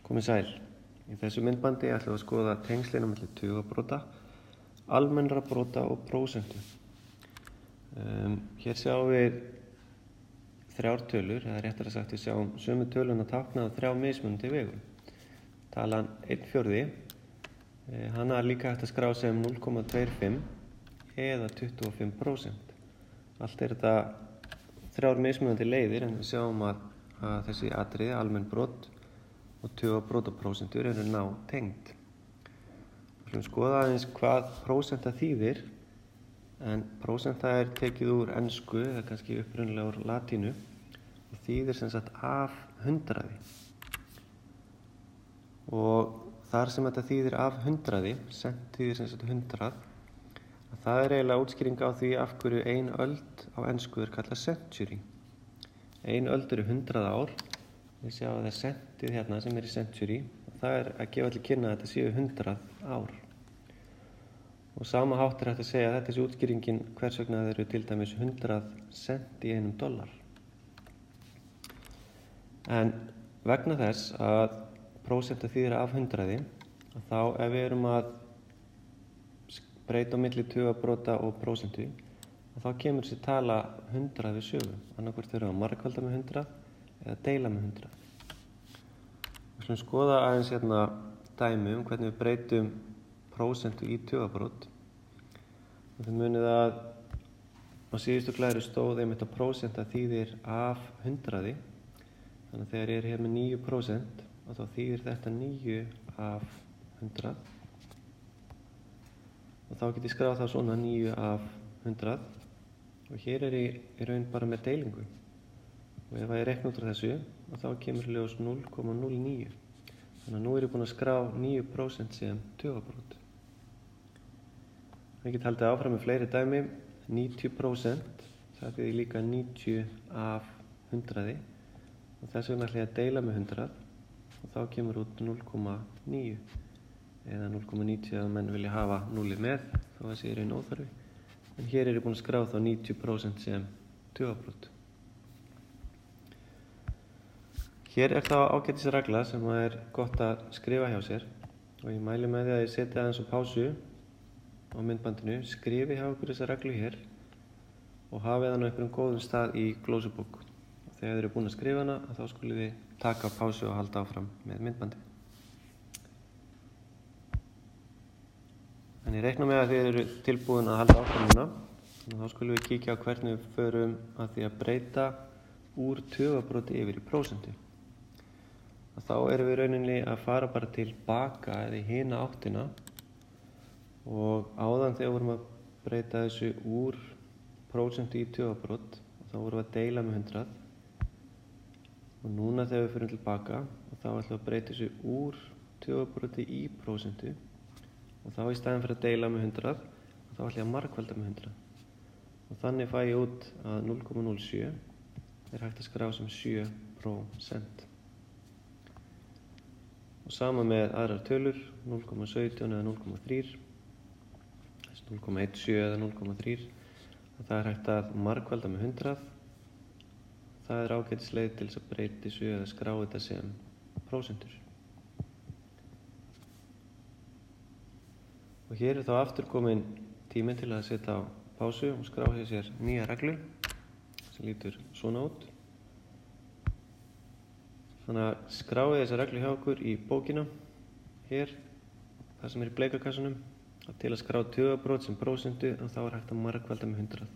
Komið sæl. Í þessu myndbandi ætlum við að skoða tengslin á milli tugabrota, almennra brota og prósentu. Hér sjáum við þrjár tölur, eða réttara sagt við sjáum sömu töluna táknað á þrjá mismunandi vegu. Talan 1/4, hana er líka hægt að skrá sem 0,25 eða 25%. Allt er þetta þrjár mismunandi leiðir, en við sjáum að þessi atriði, almenn brot og tugabrot og prósentur eru nátengd. Við ætlum að skoða aðeins hvað prósenta þýðir, en prósenta er tekið úr ensku eða kannski upprunalega úr latínu og þýðir sem sagt af hundraði. Og þar sem þetta þýðir af hundraði, cent þýðir sem sagt 100, það er eiginlega útskýring á því af hverju ein öld á ensku er kallað century. Ein öld eru 100 ár. Við sjáum að það er centið hérna sem er í century og það er að gefa til kynna að þetta séu 100 ár. Og sama hátt er hægt að segja að þetta sé útskýringin hvers vegna það eru til dæmis 100 cent í einum dollar. En vegna þess að prósenta þýðir af hundraði, þá ef við erum að breyta á milli tugabrota og prósentu, þá kemur þessi tala 100 við sögu. Annaðhvort þurfum við að margfalda með 100 eða deila með 100. Við ætlum að skoða aðeins hérna dæmi hvernig við breytum prósentu í tugabrot. Og þið munið að á síðustu glæru stóð einmitt að prósenta þýðir af hundraði. Þannig að þegar ég er hér með 9%, þá þýðir þetta 9 af 100. Og þá get ég skráð það svona 9 af 100. Og hér er ég í raun bara með deilingu. Og ef ég reikna út frá þessu, þá kemur ljós 0,09. Þannig að nú er ég búinn að skrá 9% sem tugabrot. Ég get haldið áfram með fleiri dæmi. 90%, það þýðir líka 90 af 100. Og þess vegna ætla ég að deila með 100. Og þá kemur út 0,9. Eða 0,90 ef menn vilja hafa 0 með, þó að sé í raun óþarfi. En hér er ég búinn að skrá þá 90% sem tugabrot. Hér er þá ágætisregla sem er gott að skrifa hjá sér og ég mæli með því að ég setja aðeins á pásu á myndbandinu, skrifi hjá ykkur þessa reglu hér og hafið hann á einhverjum góðum stað í glósubók. Þegar þið eru búin að skrifa hana, þá skulið þið taka pásu og halda áfram með myndbandi. En ég reikna með að þið eru tilbúin að halda áfram núna og þá skulum við kíkja á hvernig við förum að því að breyta úr tugabroti yfir í prósentu. Þá erum við rauninni að fara bara tilbaka eða í hina áttina og áðan þegar vorum að breyta þessu úr prósentu í tugabrot þá vorum við að deila með 100 og núna þegar við förum tilbaka þá ætlum við að breyta þessu úr tugabroti í prósentu og þá í staðinn fyrir að deila með 100 þá ætlum ég að margfalda með 100 og þannig fæ ég út að 0,07 er hægt að skrá sem 7%. Og sama með aðrar tölur, 0,17 eða 0,3, 0,17 eða 0,3. Það er hægt að margfalda með 100. Það er ágætisleið til þess að breyta þessu eða skrá þetta sem prósentur. Og hér er þá aftur komin tíminn til að setja á pásu og skrá hér sér nýja reglu sem lítur svona út. Þannig að skráið þessa reglu hjá okkur í bókina, hér, það sem er í bleika kassanum, og til að skrá tugabrot sem prósentu, þá er hægt að margfalda með 100.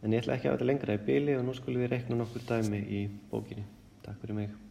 En ég ætla ekki að hafa þetta lengra í bili og nú skulum við reikna nokkur dæmi í bókinni. Takk fyrir mig.